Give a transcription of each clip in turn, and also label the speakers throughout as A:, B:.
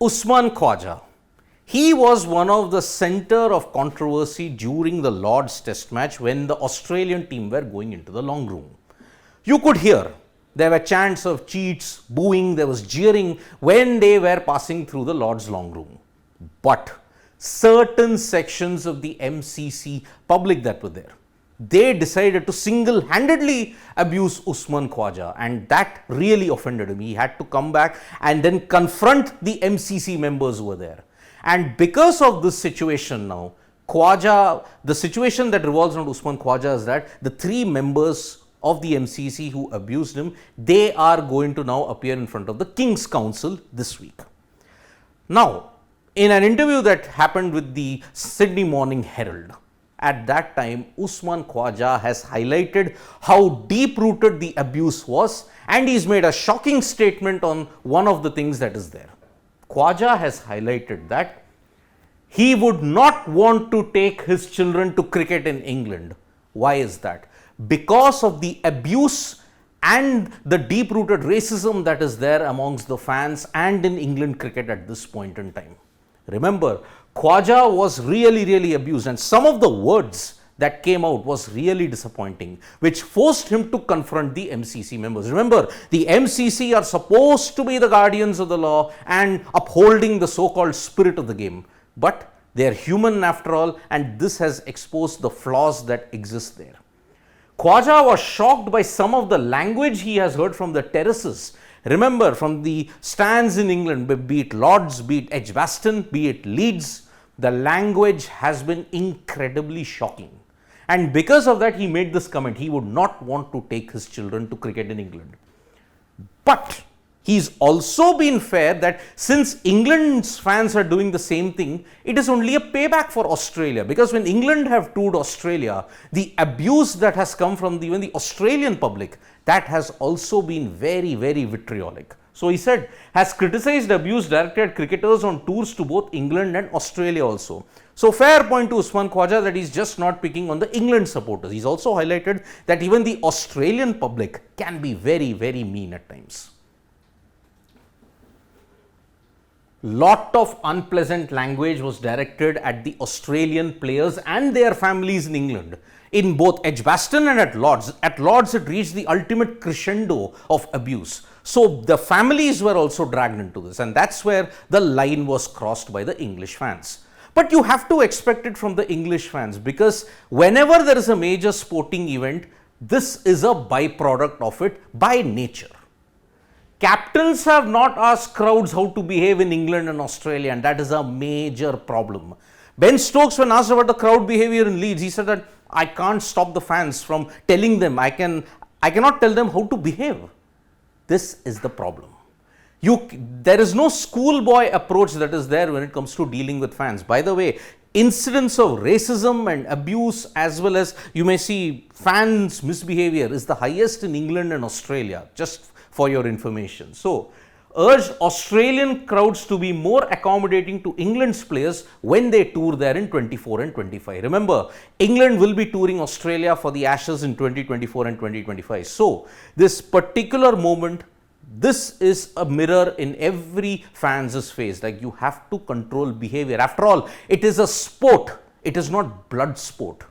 A: Usman Khawaja. He was one of the center of controversy during the Lord's Test match when the Australian team were going into the long room. You could hear there were chants of cheats, booing, there was jeering when they were passing through the Lord's long room. But certain sections of the MCC public that were there, they decided to single-handedly abuse Usman Khawaja, and that really offended him. He had to come back and then confront the MCC members who were there. And because of this situation now, Khawaja, the situation that revolves around Usman Khawaja is that the three members of the MCC who abused him, they are going to now appear in front of the King's Council this week. Now, in an interview that happened with the Sydney Morning Herald, at that time, Usman Khawaja has highlighted how deep-rooted the abuse was, and he's made a shocking statement on one of the things that is there. Khawaja has highlighted that he would not want to take his children to cricket in England. Why is that? Because of the abuse and the deep-rooted racism that is there amongst the fans and in England cricket at this point in time. Remember, Khawaja was really abused, and some of the words that came out was really disappointing, which forced him to confront the MCC members. Remember, the MCC are supposed to be the guardians of the law and upholding the so-called spirit of the game, but they are human after all, and this has exposed the flaws that exist there. Khawaja was shocked by some of the language he has heard from the terraces. Remember, from the stands in England, be it Lords, be it Edgbaston, be it Leeds, the language has been incredibly shocking. And because of that, he made this comment. He would not want to take his children to cricket in England. But he's also been fair that since England's fans are doing the same thing, it is only a payback for Australia. Because when England have toured Australia, the abuse that has come from even the Australian public, that has also been very vitriolic. So he said, has criticized abuse directed at cricketers on tours to both England and Australia also. So fair point to Usman Khawaja that he's just not picking on the England supporters. He's also highlighted that even the Australian public can be very mean at times. Lot of unpleasant language was directed at the Australian players and their families in England, in both Edgbaston and at Lords. At Lords, it reached the ultimate crescendo of abuse. So the families were also dragged into this, and that's where the line was crossed by the English fans. But you have to expect it from the English fans, because whenever there is a major sporting event, this is a byproduct of it by nature. Captains have not asked crowds how to behave in England and Australia, and that is a major problem. Ben Stokes, when asked about the crowd behavior in Leeds, he said that I can't stop the fans from telling them, I cannot tell them how to behave. This is the problem. There is no schoolboy approach that is there when it comes to dealing with fans. By the way, incidents of racism and abuse, as well as you may see fans' misbehavior, is the highest in England and Australia, just for your information. So, urged Australian crowds to be more accommodating to England's players when they tour there in 24 and 25. Remember, England will be touring Australia for the Ashes in 2024 and 2025. So, this particular moment, this is a mirror in every fan's face. Like, you have to control behavior. After all, it is a sport. It is not blood sport.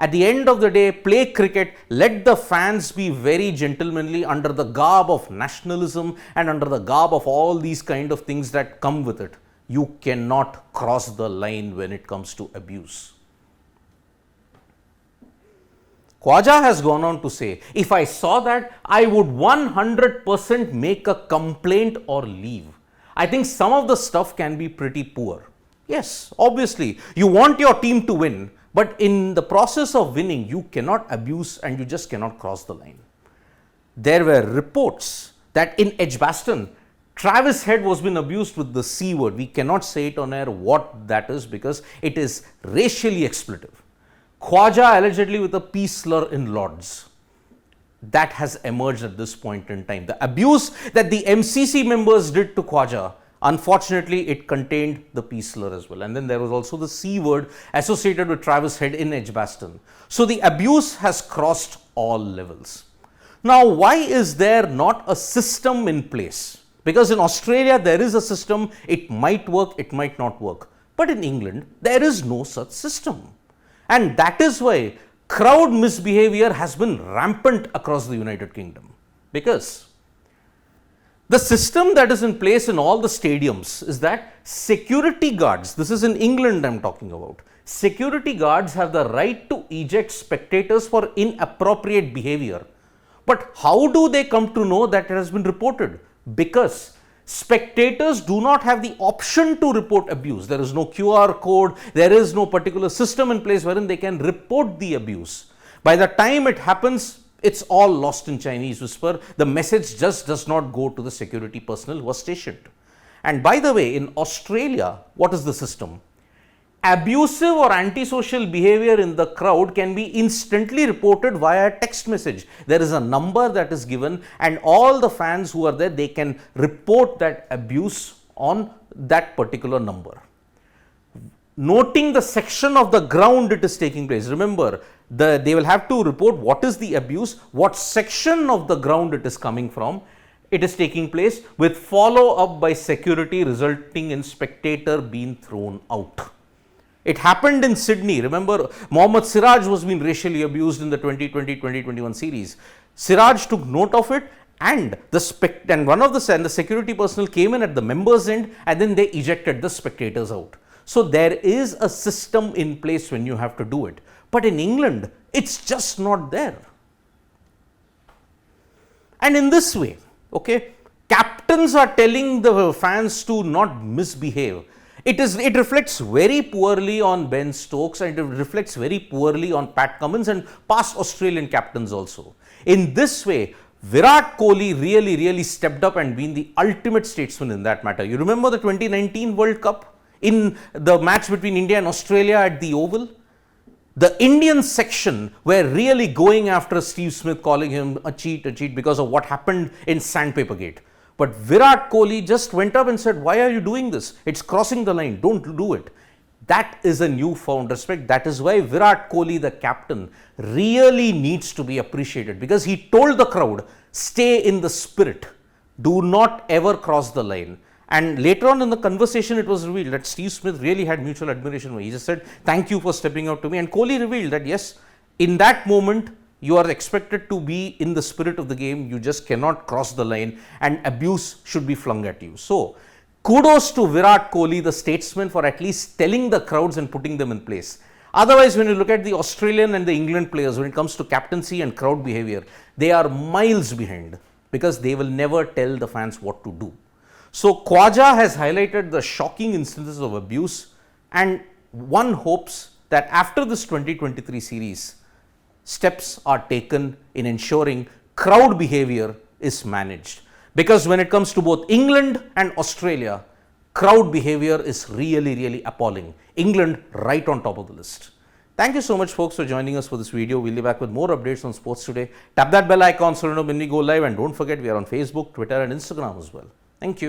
A: At the end of the day, play cricket, let the fans be very gentlemanly under the garb of nationalism and under the garb of all these kind of things that come with it. You cannot cross the line when it comes to abuse. Khawaja has gone on to say, if I saw that, I would 100% make a complaint or leave. I think some of the stuff can be pretty poor. Yes, obviously, you want your team to win. But in the process of winning, you cannot abuse and you just cannot cross the line. There were reports that in Edgbaston, Travis Head was being abused with the C word. We cannot say it on air what that is because it is racially expletive. Khawaja allegedly with a peace slur in Lords. That has emerged at this point in time. The abuse that the MCC members did to Khawaja, unfortunately, it contained the peace slur as well. And then there was also the C word associated with Travis Head in Edgbaston. So the abuse has crossed all levels. Now, why is there not a system in place? Because in Australia, there is a system, it might work, it might not work. But in England, there is no such system. And that is why crowd misbehavior has been rampant across the United Kingdom. Because the system that is in place in all the stadiums is that security guards, this is in England I am talking about, security guards have the right to eject spectators for inappropriate behavior. But how do they come to know that it has been reported? Because spectators do not have the option to report abuse. There is no QR code, there is no particular system in place wherein they can report the abuse. By the time it happens, it's all lost in Chinese whisper. The message just does not go to the security personnel who are stationed. And by the way, in Australia, what is the system? Abusive or antisocial behavior in the crowd can be instantly reported via text message. There is a number that is given and all the fans who are there, they can report that abuse on that particular number. Noting the section of the ground it is taking place. Remember, they will have to report what is the abuse, what section of the ground it is coming from. It is taking place with follow up by security resulting in spectator being thrown out. It happened in Sydney. Remember, Mohammad Siraj was being racially abused in the 2020-2021 series. Siraj took note of it and the security personnel came in at the members' end and then they ejected the spectators out. So there is a system in place when you have to do it. But in England, it's just not there. And in this way, okay, captains are telling the fans to not misbehave. It reflects very poorly on Ben Stokes and it reflects very poorly on Pat Cummins and past Australian captains also. In this way, Virat Kohli really stepped up and been the ultimate statesman in that matter. You remember the 2019 World Cup in the match between India and Australia at the Oval? The Indian section were really going after Steve Smith, calling him a cheat because of what happened in Sandpaper Gate. But Virat Kohli just went up and said, why are you doing this? It's crossing the line. Don't do it. That is a newfound respect. That is why Virat Kohli, the captain, really needs to be appreciated because he told the crowd, stay in the spirit. Do not ever cross the line. And later on in the conversation, it was revealed that Steve Smith really had mutual admiration. He just said, thank you for stepping out to me. And Kohli revealed that, yes, in that moment, you are expected to be in the spirit of the game. You just cannot cross the line and abuse should be flung at you. So, kudos to Virat Kohli, the statesman, for at least telling the crowds and putting them in place. Otherwise, when you look at the Australian and the England players, when it comes to captaincy and crowd behavior, they are miles behind because they will never tell the fans what to do. So, Khawaja has highlighted the shocking instances of abuse and one hopes that after this 2023 series, steps are taken in ensuring crowd behavior is managed. Because when it comes to both England and Australia, crowd behavior is really appalling. England right on top of the list. Thank you so much folks for joining us for this video. We'll be back with more updates on sports today. Tap that bell icon so you know when we go live and don't forget we are on Facebook, Twitter and Instagram as well. Thank you.